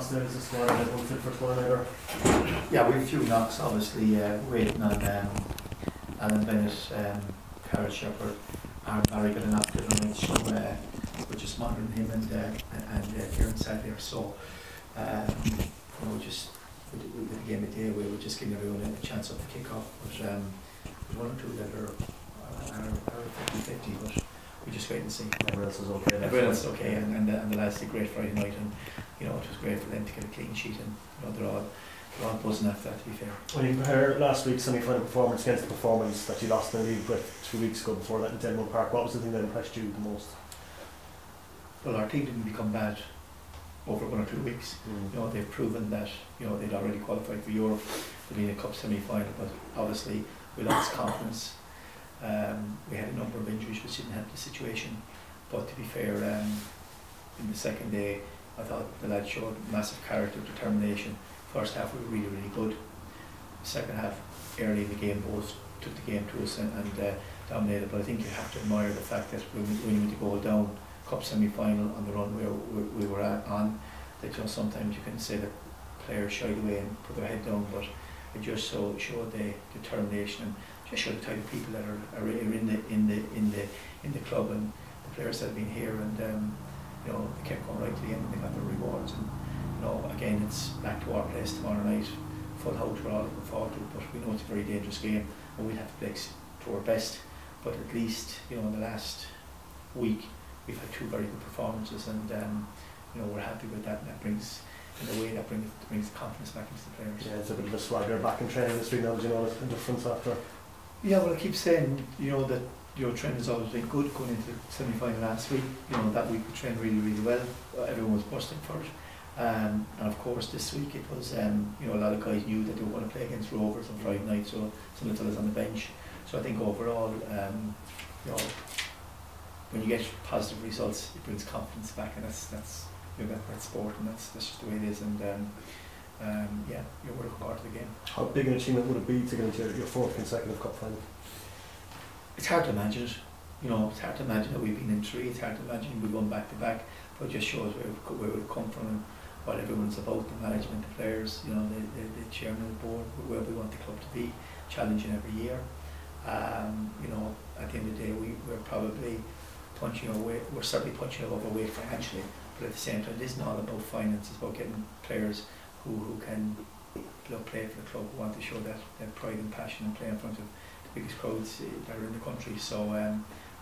There's a squad that won't fit for squad either. Yeah, we have a few knocks, obviously, waiting on Alan Bennett, Carol Shepherd, Aaron Barry got a knock the other night, so we're just monitoring him and Kieran Sadler. So, just with the game of the day, we were just giving everyone a chance of the kick-off. But there's one or two that are 50-50, but we just wait and see. Everyone else is okay. Everyone else is okay, and the lads did great Friday night, and it was great for them to get a clean sheet, and they're all buzzing after that, to be fair. When you compare last week's semi-final performance against the performance that you lost in the league with 2 weeks ago before that in Denmark Park, what was the thing that impressed you the most? Well, our team didn't become bad over 1 or 2 weeks. They've proven that they'd already qualified for Europe, to be in a cup semi-final, but obviously we lost confidence. We had a number of injuries which didn't help the situation, but to be fair, in the second day I thought the lads showed massive character, determination. First half we were really, really good. Second half, early in the game, both took the game to us and dominated, but I think you have to admire the fact that when you went to go down cup semi-final on the run we were on, that sometimes you can say that players shied away and put their head down, but it just showed the determination and just showed the type of people that are in the club, and the players that have been here, and they kept going right to the end and they got their rewards. And again, it's back to our place tomorrow night, full house, we're all looking forward to it, but we know it's a very dangerous game and we'll have to play to our best. But at least in the last week we've had 2 very good performances, and we're happy with that, and that brings, in a way, that brings confidence back into the players. Yeah, it's a bit of a swagger back in training this week now, the difference after. Yeah, well, I keep saying that training has always been good going into the semi-final last week. That week we trained really, really well. Everyone was bursting for it. And of course this week it was, a lot of guys knew that they were going to play against Rovers on Friday night, so some of the fellas on the bench. So I think overall, when you get positive results, it brings confidence back, and that's sport, and that's just the way it is. And we're looking forward to the game. How big an achievement would it be to get into your 4th consecutive cup final? It's hard to imagine it. It's hard to imagine that we've been in 3. It's hard to imagine we've gone back to back. But it just shows where we've come from and what everyone's about, the management, the players, the chairman of the board, where we want the club to be, challenging every year. At the end of the day, we're probably punching our weight. We're certainly punching above our weight financially, but at the same time, it isn't all about finance. It's about getting players who can play for the club, who want to show that pride and passion and play in front of the biggest crowds that are in the country. So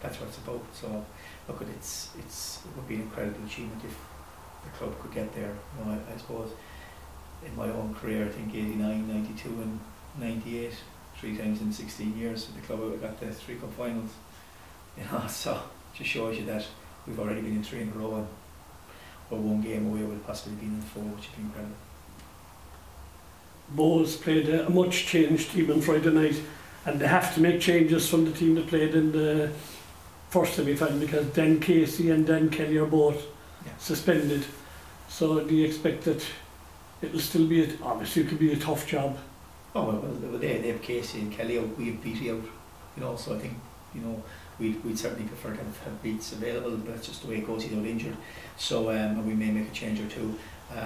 that's what it's about. So look, it would be an incredible achievement if the club could get there. I suppose in my own career, I think 89, 92 and 98, 3 times in 16 years with the club, I got the 3 cup finals. So it just shows you that we've already been in 3 in a row, and we're 1 game away with possibly being in 4, which would be incredible. Bohs played a much changed team on Friday night, and they have to make changes from the team that played in the first semi-final, because Dan Casey and Dan Kelly are both suspended. So do you expect that it'll still be, obviously it could be a tough job? Oh well, they have Casey and Kelly out, we have Beattie out, so I think, we'd certainly prefer to have Beats available, but that's just the way it goes, he's out injured. So and we may make a change or 2.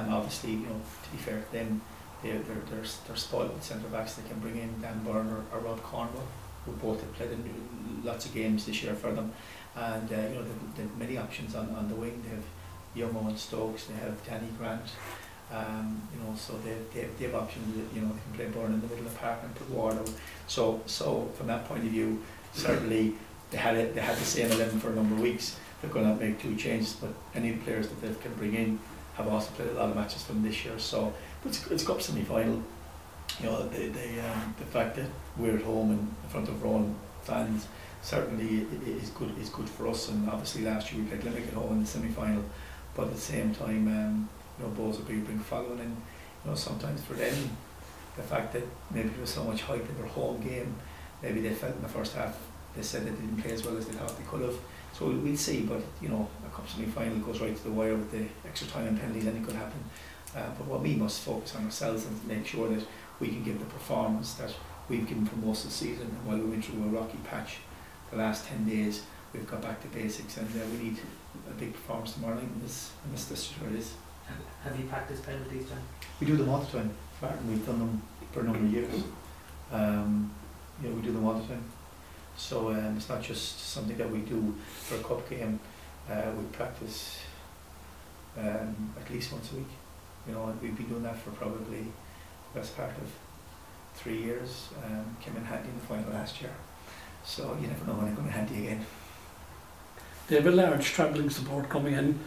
Obviously, to be fair to them, they're spoiled with centre backs. They can bring in Dan Byrne or Rob Cornwall, who both have played in lots of games this year for them, and they've many options on the wing. They have Yomo and Stokes, they have Danny Grant, so they have options. They can play Byrne in the middle of the park and put Ward out. So from that point of view, certainly they had the same 11 for a number of weeks. They're going to make 2 changes, but any of the players that they can bring in have also played a lot of matches from this year. So it's cup semi-final. The fact that we're at home in front of our own fans certainly is good for us. And obviously last year we played Limerick at home in the semi-final, but at the same time, Bohs will bring following, and sometimes for them, the fact that maybe there was so much hype in their home game, maybe they felt in the first half they said they didn't play as well as they thought they could have. So we'll see, but a cup semi-final goes right to the wire with the extra time and penalties, anything could happen. But what we must focus on ourselves and make sure that we can give the performance that we've given for most of the season. And while we went through a rocky patch the last 10 days, we've got back to basics, and we need a big performance tomorrow night, and this is where it is. Have you practiced penalties, John? We do them all the time, Martin. We've done them for a number of years. We do them all the time. So it's not just something that we do for a cup game. We practice at least once a week. And we've been doing that for probably the best part of 3 years. Came in handy in the final last year. So you never know when it come in handy again. They have a large travelling support coming in.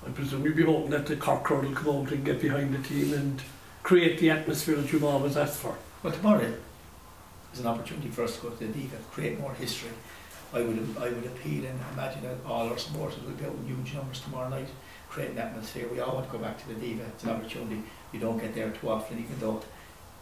I presume you'll be hoping that the Cork crowd will come out and get behind the team and create the atmosphere that you've always asked for. Well, tomorrow is an opportunity for us to go to the Diva, create more history. I would appeal and imagine that all our supporters will be out in huge numbers tomorrow night, creating an atmosphere. We all want to go back to the Diva. It's an opportunity. You don't get there too often, even though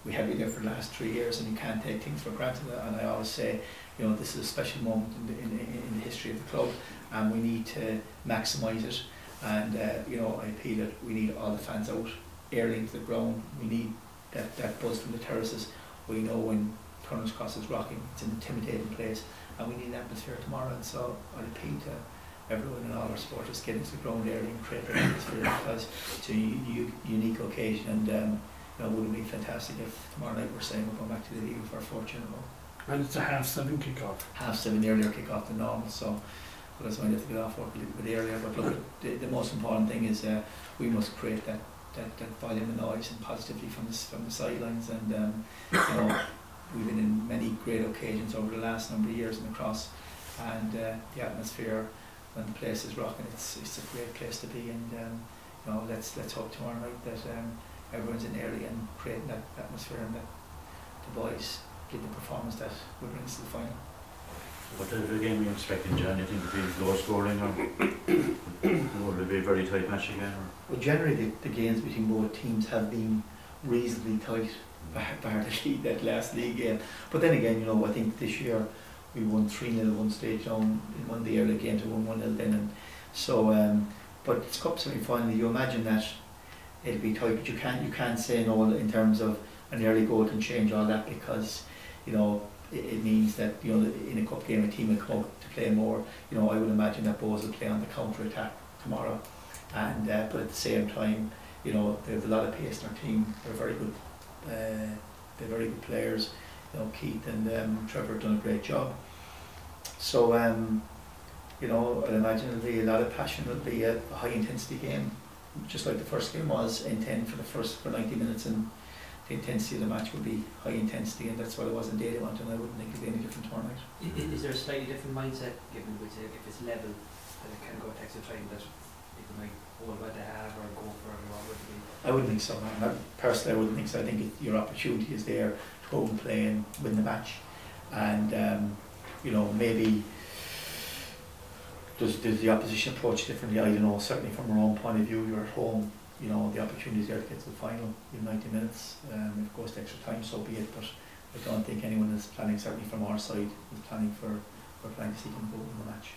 we have been there for the last 3 years, and you can't take things for granted. And I always say, this is a special moment in the history of the club, and we need to maximise it. And I appeal that we need all the fans out early into the ground. We need that buzz from the terraces. We know when Turner's Cross is rocking, it's an intimidating place, and we need an atmosphere tomorrow. And so I appeal to everyone and all our supporters, get into the ground early and create that atmosphere, because it's a unique occasion. And it would be fantastic if tomorrow night we're saying we're going back to the league for a fortune. And it's a 7:30 kick-off. 7:30 earlier kick-off than normal. So. But that's why I have to get off work a little bit earlier. But look, the most important thing is we must create that volume of noise and positivity from the sidelines. And we've been in many great occasions over the last number of years in the Cross, and the atmosphere when the place is rocking, it's a great place to be. And let's hope tomorrow night that everyone's in early and creating that atmosphere, and that the boys give the performance that will bring us to the final. What type of a game are you expecting, John? Do you think it'll be low scoring, or will it be a very tight match again? Or? Well, generally the games between both teams have been reasonably tight, bar that last league game. But then again, I think this year we won 3-0 at one stage down in one of the early games, we won 1-0 then. And so, but it's cup semi-final. You imagine that it'll be tight, but you can't say no in terms of an early goal can change all that, because it means that in a cup game a team will come out to play more. I would imagine that Bohs will play on the counter attack tomorrow, and but at the same time, they have a lot of pace in their team. They're very good. They're very good players. Keith and Trevor have done a great job. So I'd imagine it'll be a lot of passion. It'll be a high intensity game, just like the first game was intense for 90 minutes, and the intensity of the match would be high intensity, and that's what it was in Day One, and I wouldn't think it'd be any different tomorrow night. Is there a slightly different mindset, given if it's level, that it can go extra time, that people might hold what they have or go for it, or what would it be? I wouldn't think so, man. Personally, I wouldn't think so. I think your opportunity is there to go and play and win the match, and maybe does the opposition approach differently? I don't know. Certainly from our own point of view, you're at home. The opportunity is there to get to the final in 90 minutes. If it goes to extra time, so be it. But I don't think anyone is planning, certainly from our side, is planning we're planning to see them go in the match.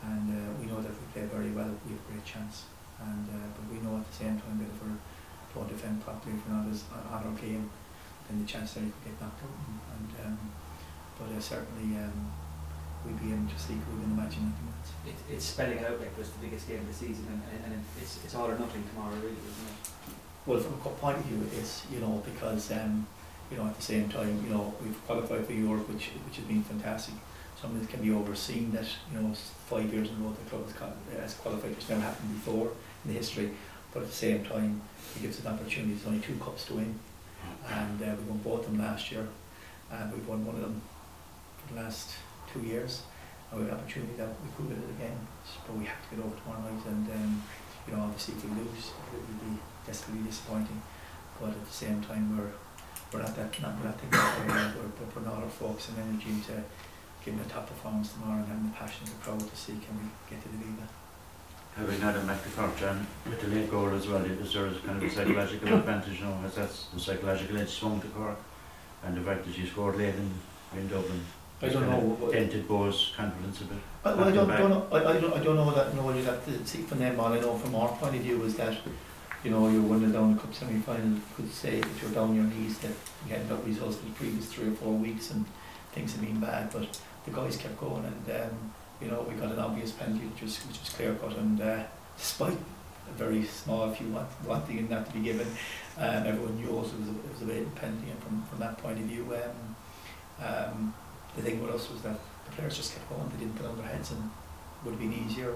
And we know that if we play very well, we have a great chance. But we know at the same time that if we don't defend properly, if we're not as on our game, then the chance that we could get knocked out. But certainly we'd be aiming to see who we win the match in 90 minutes. It's spelling it out like it was the biggest game of the season, and it's all or nothing tomorrow, really, isn't it? Well, from a cup point of view, it is, because at the same time, we've qualified for Europe, which has been fantastic. Something that can be overseen, that 5 years in a row the club has qualified, which never happened before in the history. But at the same time, it gives us an opportunity. There's only 2 cups to win, and we won both of them last year, and we've won one of them for the last 2 years. And we have an opportunity that we could win it again, but we have to get over tomorrow night. And obviously, if we lose, it will be desperately disappointing. But at the same time, we're not thinking that way. We're putting all our focus and energy into giving a top performance tomorrow and having the passion of the crowd to see can we get to the Liga. Having had a McCarthy, John, with the late goal as well, is there kind of a psychological advantage now? Has that the psychological edge swung to Cork, and the fact that you scored late in Dublin? I don't know. Dented Bohs' confidence a bit. I don't know. I don't know that. No, you have to see from them. All I know from our point of view is that you're 1-0 down the cup semi-final. Could say that you're down your knees, that you hadn't got results for the previous 3 or 4 weeks and things have been bad. But the guys kept going, and we got an obvious penalty which was clear cut. And despite very small few wanting not to be given. Everyone knew also it was a blatant penalty, and from that point of view, the thing with us was that the players just kept going. They didn't put on their heads, and it would have been easier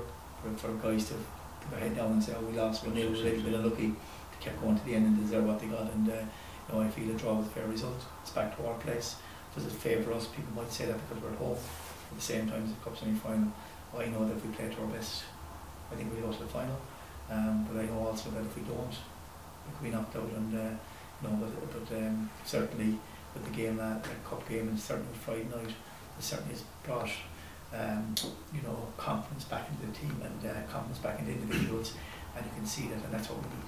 for guys to put their head down and say, "Oh, we lost 1-0, we've been unlucky." They kept going to the end and deserve what they got, and you know, I feel a draw was a fair result. It's back to our place. Does it favour us? People might say that because we're at home. At the same time, as the cup semi-final, I know that if we play to our best, I think we'll go to the final. But I know also that if we don't, we could be knocked out. And you know, but certainly with the game, that cup game, and certainly Friday night, it certainly has brought you know, confidence back into the team and confidence back into individuals, and you can see that, and that's what we need.